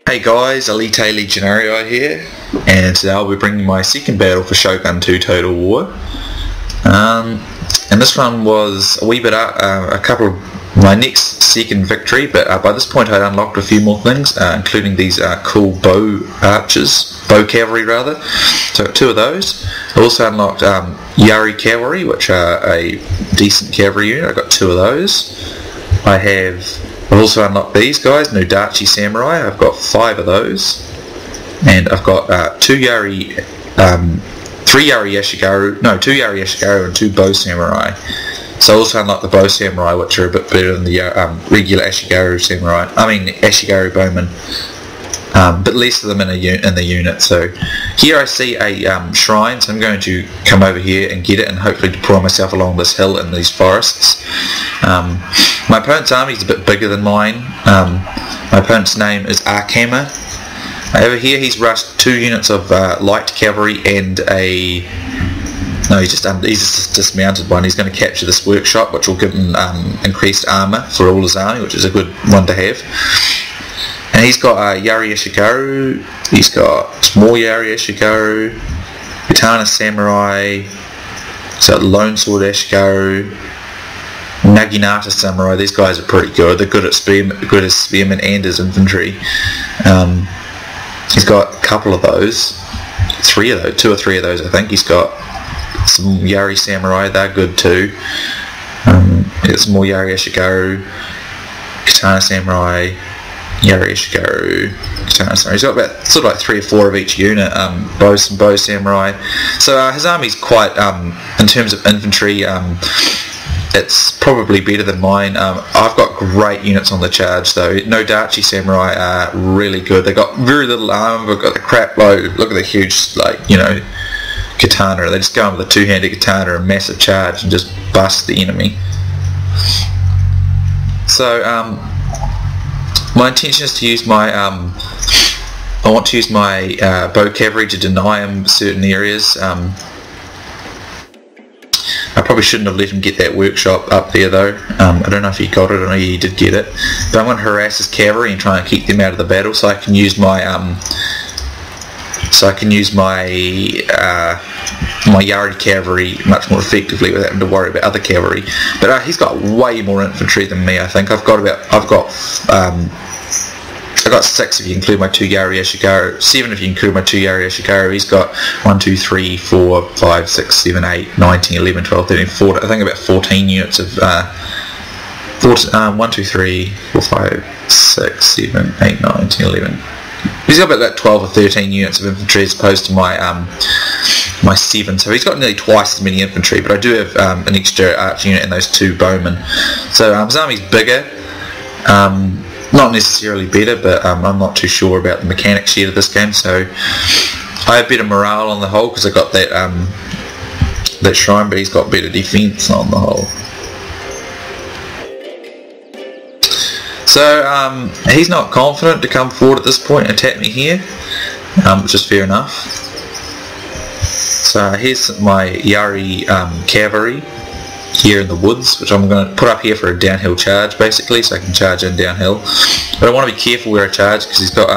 Hey guys, Elite Legionarii here, and today I'll be bringing my second battle for Shogun 2 Total War. And this one was a wee bit my next second victory, but by this point I'd unlocked a few more things, including these cool bow cavalry rather. So two of those. I also unlocked Yari cavalry, which are a decent cavalry unit. I got two of those. I've also unlocked these guys, Nudachi Samurai. I've got 5 of those, and I've got 2 Yari Yashigaru and 2 Bow Samurai. So I also unlocked the Bow Samurai, which are a bit better than the regular Ashigaru Bowmen, but less of them in the unit. So here I see a shrine, so I'm going to come over here and get it, and hopefully deploy myself along this hill in these forests. My opponent's army is a bit bigger than mine. My opponent's name is Archammer. Over here he's rushed 2 units of light cavalry and he's just dismounted one. He's going to capture this workshop, which will give him increased armour for all his army, which is a good one to have. And he's got Yari Yashigaru, he's got more Yari Yashigaru, Katana Samurai, so Lone Sword Yashigaru, Naginata Samurai. These guys are pretty good. They're good as spearmen and as infantry. He's got a couple of those, 2 or 3 of those I think. He's got some Yari Samurai, they're good too. There's more Yari Yashigaru, Katana Samurai, Yari Yashigaru, Katana Samurai. He's got about sort of like 3 or 4 of each unit. Bow Samurai. So his army's quite, in terms of infantry, it's probably better than mine. I've got great units on the charge though. Nudachi Samurai are really good. They've got very little armor, but got the crap load. Look at the huge, katana. They just go in with a 2-handed katana, a massive charge, and just bust the enemy. So my intention is to use my I want to use my bow cavalry to deny him certain areas. I probably shouldn't have let him get that workshop up there though. I don't know if he got it or he did get it, but I'm going to harass his cavalry and try and keep them out of the battle, so I can use my my Yari cavalry much more effectively without having to worry about other cavalry. But he's got way more infantry than me. I think I've got 6 if you include my 2 Yari Yashigaru, 7 if you include my 2 Yari Yashigaru. He's got 1, 2, 3, 4, 5, 6, 7, 8, 9, 10, 11, 12, 13, 14, I think about 14 units of 1, 2, 3, 4, 5, 6, 7, 8, 9, 10, 11. He's got about 12 or 13 units of infantry as opposed to my my 7, so he's got nearly twice as many infantry, but I do have an extra arch unit and those 2 bowmen. So his army's bigger, not necessarily better, but I'm not too sure about the mechanics yet of this game, so I have better morale on the whole because I got that shrine, but he's got better defense on the whole. So he's not confident to come forward at this point and attack me here, which is fair enough. So here's my Yari cavalry here in the woods, which I'm going to put up here for a downhill charge basically, so I can charge in downhill. But I want to be careful where I charge because he's got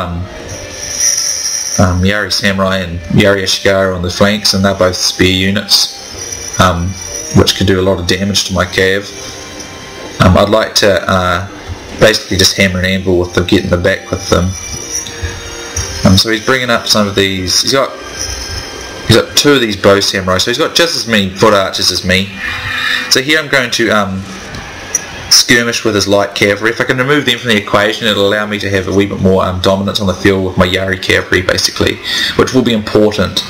Yari Samurai and Yari Yashigaru on the flanks, and they're both spear units, which can do a lot of damage to my cav. I'd like to basically just hammer and anvil with them, get in the back with them. So he's bringing up some of these. He's got 2 of these Bow Samurai, so he's got just as many foot archers as me. So here I'm going to skirmish with his light cavalry. If I can remove them from the equation, it'll allow me to have a wee bit more dominance on the field with my Yari cavalry basically, which will be important.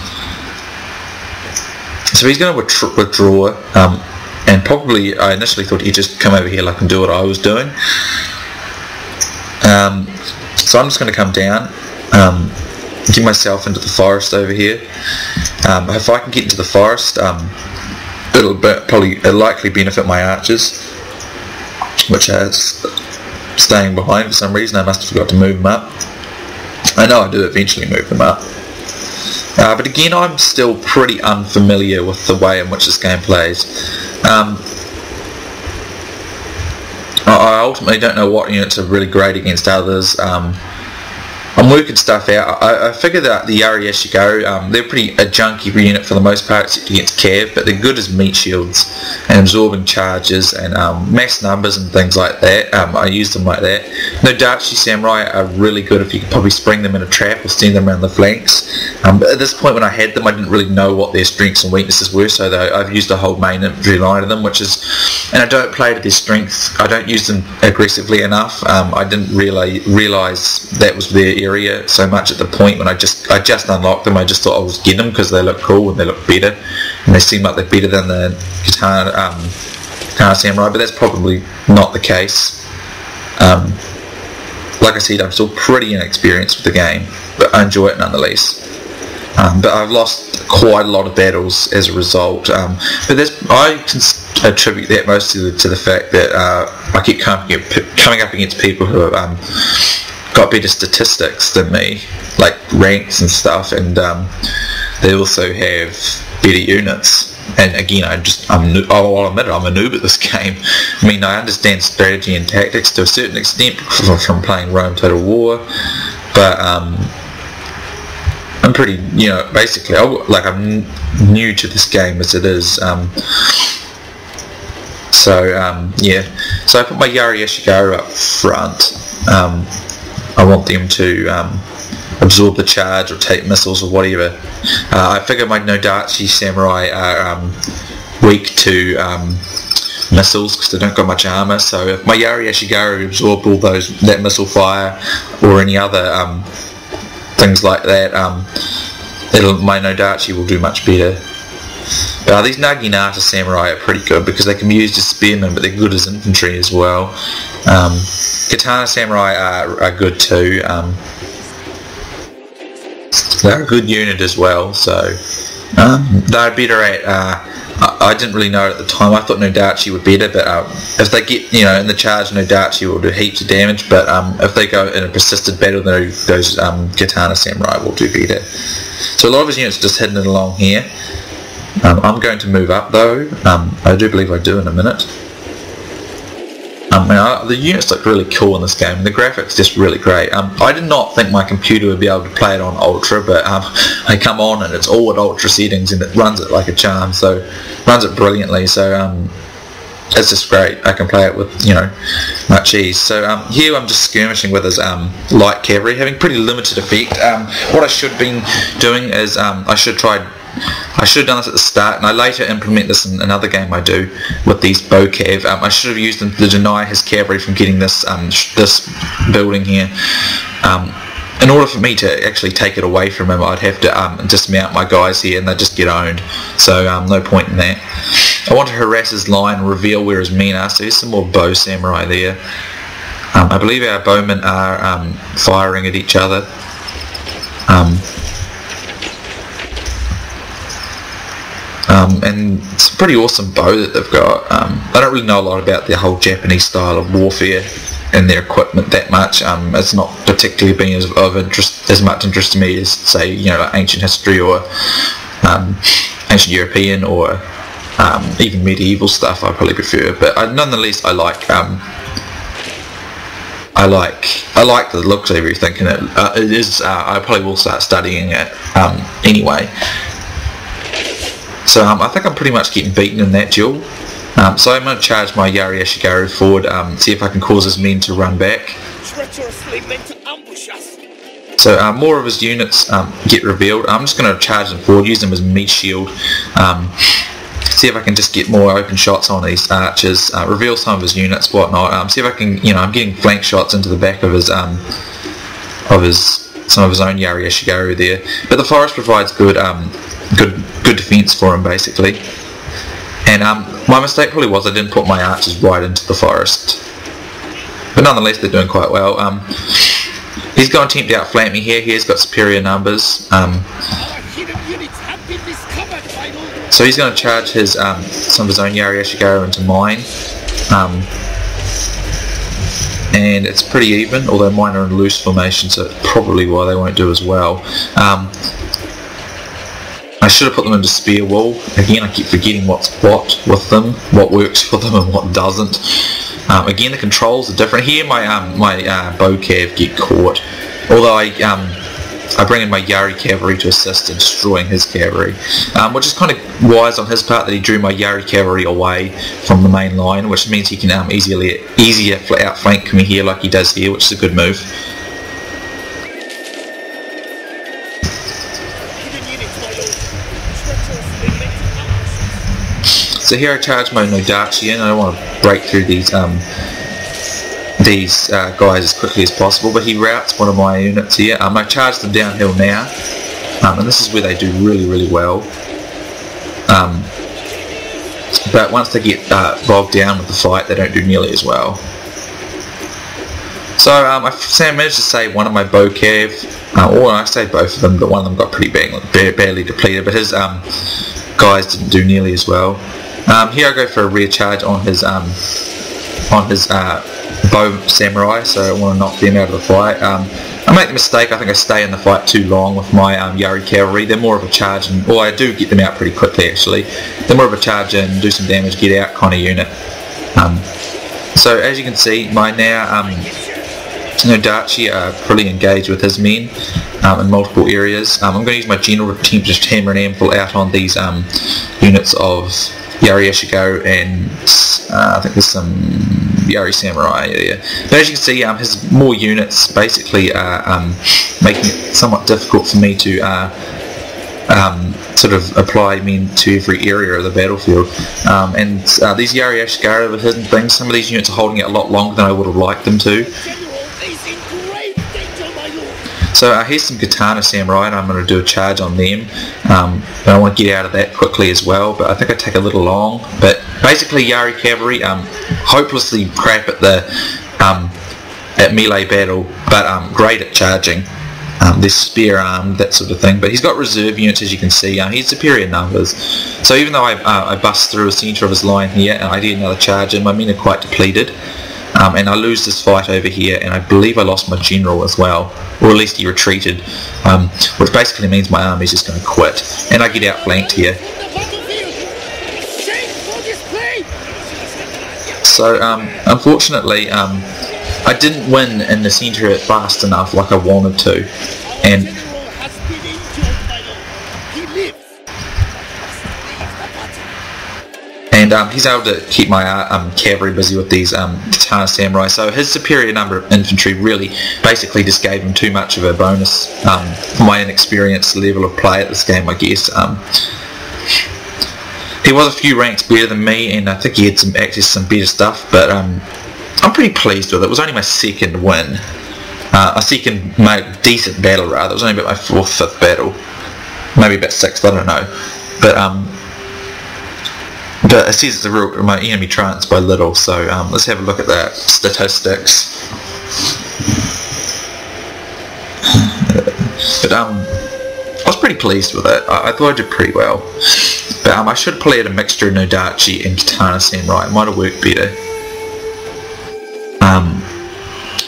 So he's going to withdraw, and probably I initially thought he'd just come over here like and do what I was doing. So I'm just going to come down, get myself into the forest over here. If I can get into the forest, it'll likely benefit my archers, which are staying behind for some reason. I must have forgot to move them up. I know I do eventually move them up. But again, I'm still pretty unfamiliar with the way in which this game plays. I ultimately don't know what units are really great against others. I'm working stuff out. I figured that the Yari Yashigaru, they're pretty a junky unit for the most part, except against Cav, but they're good as meat shields and absorbing charges and mass numbers and things like that. I use them like that. Nodachi Samurai are really good if you could probably spring them in a trap or send them around the flanks. But at this point when I had them, I didn't really know what their strengths and weaknesses were, so I've used a whole main infantry line of them, and I don't play to their strengths. I don't use them aggressively enough. I didn't realise that was their area so much at the point when I just unlocked them. I just thought I was getting them because they look cool and they look better, and they seem like they're better than the Katana Samurai, but that's probably not the case. Like I said, I'm still pretty inexperienced with the game, but I enjoy it nonetheless. But I've lost quite a lot of battles as a result. But I can attribute that mostly to the fact that I keep coming up against people who have got better statistics than me, like ranks and stuff, and they also have better units. And again, I'll admit it, I'm a noob at this game. I mean, I understand strategy and tactics to a certain extent from playing Rome Total War, but I'm pretty, basically, I'm new to this game as it is. Yeah. So I put my Yari Yashigaru up front. I want them to absorb the charge or take missiles or whatever. I figure my Nodachi Samurai are weak to missiles because they don't got much armor, so if my Yari Yashigaru absorbed all that missile fire or any other things like that, my Nodachi will do much better. But these Naginata Samurai are pretty good because they can be used as spearmen, but they're good as infantry as well. Katana Samurai are good too. They're a good unit as well, so they're better at, I didn't really know at the time. I thought Nodachi were better, but if they get, in the charge, Nodachi will do heaps of damage, but if they go in a persistent battle, those Katana Samurai will do better. So a lot of his units are just heading it along here. I'm going to move up though. I do believe I do in a minute. The units look really cool in this game, and the graphics just really great. I did not think my computer would be able to play it on Ultra, but I come on and it's all at Ultra settings and it runs it like a charm, so runs it brilliantly, so it's just great. I can play it with, much ease. So here I'm just skirmishing with his light cavalry, having pretty limited effect. What I should have been doing is I should have done this at the start, and I later implement this in another game I do with these bow cav. I should have used them to deny his cavalry from getting this this building here. In order for me to actually take it away from him, I'd have to dismount my guys here, and they'd just get owned. So no point in that. I want to harass his line and reveal where his men are. So there's some more bow samurai there. I believe our bowmen are firing at each other. And it's a pretty awesome bow that they've got. I don't really know a lot about the whole Japanese style of warfare and their equipment that much. It's not particularly been as much interest to me as, say, like ancient history or ancient European or even medieval stuff. I probably prefer, but nonetheless, I like the looks of everything, and it is. I probably will start studying it anyway. So I think I'm pretty much getting beaten in that duel. So I'm going to charge my Yari Yashigaru forward, see if I can cause his men to run back. So more of his units get revealed. I'm just going to charge them forward, use them as meat shield. See if I can just get more open shots on these archers, reveal some of his units, whatnot. See if I can, I'm getting flank shots into the back of some of his own Yari Yashigaru there. But the forest provides good defense for him, basically. And my mistake probably was I didn't put my archers right into the forest. But nonetheless, they're doing quite well. He's going to attempt to outflank me here. He's got superior numbers. So he's going to charge some of his own Yari Yashigaru into mine. And it's pretty even, although mine are in loose formation, so that's probably why they won't do as well. I should have put them into spear wall. Again, I keep forgetting what's what with them, what works for them and what doesn't. Again, the controls are different. Here my bow cav get caught, although I bring in my Yari cavalry to assist in destroying his cavalry, which is kind of wise on his part that he drew my Yari cavalry away from the main line, which means he can easier outflank me here like he does here, which is a good move. So here I charge my Nodachi in. I don't want to break through these guys as quickly as possible, but he routs one of my units here. I charge them downhill now, and this is where they do really well. But once they get bogged down with the fight, they don't do nearly as well. So I managed to save one of my bow cav, or I saved both of them, but one of them got pretty badly depleted, but his guys didn't do nearly as well. Here I go for a rear charge on his bow samurai, so I want to knock them out of the fight. I make the mistake, I think I stay in the fight too long with my Yari cavalry. They're more of a charge, and well, I do get them out pretty quickly actually. They're more of a charge and do some damage, get out kind of unit. So as you can see, my now Nodachi are fully engaged with his men in multiple areas. I'm going to use my general to attempt to hammer an anvil out on these units of Yari Ashigo and I think there's some Yari Samurai. Yeah. But as you can see, his more units basically are making it somewhat difficult for me to sort of apply men to every area of the battlefield. And these Yari Ashigo are hidden things. Some of these units are holding it a lot longer than I would have liked them to. So here's some Katana Samurai, and I'm going to do a charge on them. But I want to get out of that quickly as well, but I think I take a little long. But basically Yari Cavalry, hopelessly crap at the at melee battle, but great at charging. They're spear armed, that sort of thing. But he's got reserve units, as you can see. He's superior numbers. So even though I bust through the centre of his line here, and I did another charge, and my men are quite depleted. And I lose this fight over here, and I believe I lost my general as well, or at least he retreated, which basically means my army's just going to quit, and I get outflanked here. So unfortunately, I didn't win in the centre fast enough like I wanted to, and he's able to keep my cavalry busy with these Katana Samurai, so his superior number of infantry really basically just gave him too much of a bonus for my inexperienced level of play at this game, I guess. He was a few ranks better than me, and I think he had some access to some better stuff, but I'm pretty pleased with it. It was only my second win. My decent battle rather. It was only about my 4th, 5th battle. Maybe about 6th, I don't know. But it says my enemy triumphs by little, so let's have a look at that statistics. But I was pretty pleased with it. I thought I did pretty well. But I should have played a mixture of Nodachi and Katana Samurai. It might have worked better.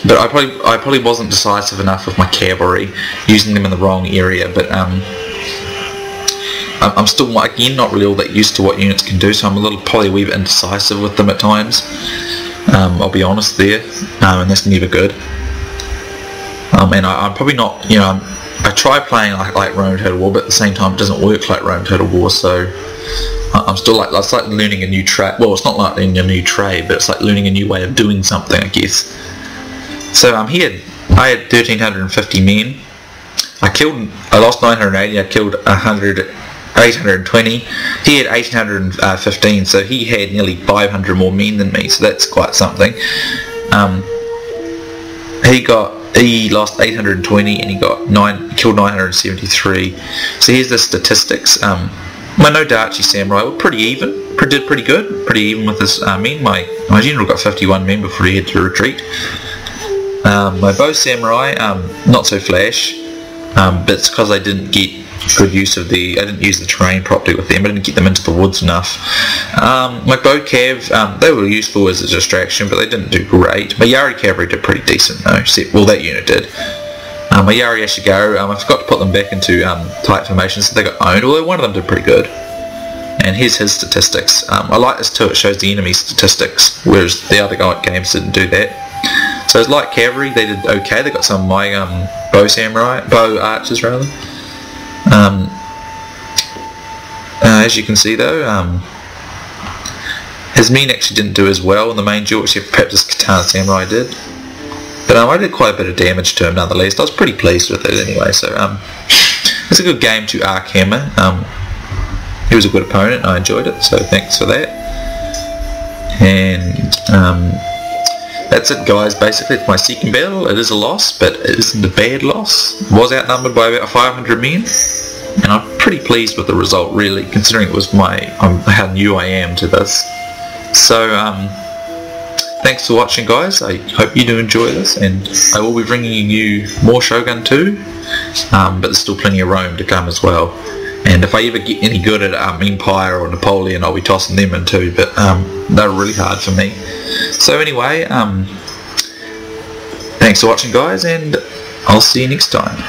But I probably wasn't decisive enough with my cavalry, using them in the wrong area. But I'm still, again, not really all that used to what units can do, so I'm probably a wee bit indecisive with them at times. I'll be honest there, and that's never good. And I'm probably not, I try playing like Roman Total War, but at the same time it doesn't work like Roman Total War, so I'm still it's like learning a new trade. Well, it's not like learning a new trade, but it's like learning a new way of doing something, I guess. So I had 1,350 men. I lost 980, I killed 820. He had 1,815, so he had nearly 500 more men than me, so that's quite something. He lost 820 and he killed 973. So here's the statistics. My Nodachi Samurai were pretty even, did pretty good, pretty even with his men. My general got 51 men before he had to retreat. My bow samurai, not so flash, but it's because I didn't get good use of I didn't use the terrain properly with them. I didn't get them into the woods enough. My bow cav, they were useful as a distraction, but they didn't do great. My Yari cavalry did pretty decent though, well that unit did. My Yari Ashigo, I forgot to put them back into tight formations, so they got owned, although one of them did pretty good. And here's his statistics. I like this too, it shows the enemy statistics, whereas the other games didn't do that. So it's light cavalry, they did okay. They got some of my bow archers rather. As you can see though, his men actually didn't do as well in the main duel, except perhaps his katana samurai did. But I did quite a bit of damage to him nonetheless. I was pretty pleased with it anyway. So it's a good game to Archammer. He was a good opponent. I enjoyed it. So thanks for that. And that's it, guys. Basically, it's my second battle. It is a loss, but it isn't a bad loss. I was outnumbered by about 500 men, and I'm pretty pleased with the result, really, considering it was how new I am to this. So thanks for watching, guys. I hope you do enjoy this, and I will be bringing you more Shogun 2, but there's still plenty of Rome to come as well. And if I ever get any good at Empire or Napoleon, I'll be tossing them in too, but they're really hard for me. So anyway, thanks for watching, guys, and I'll see you next time.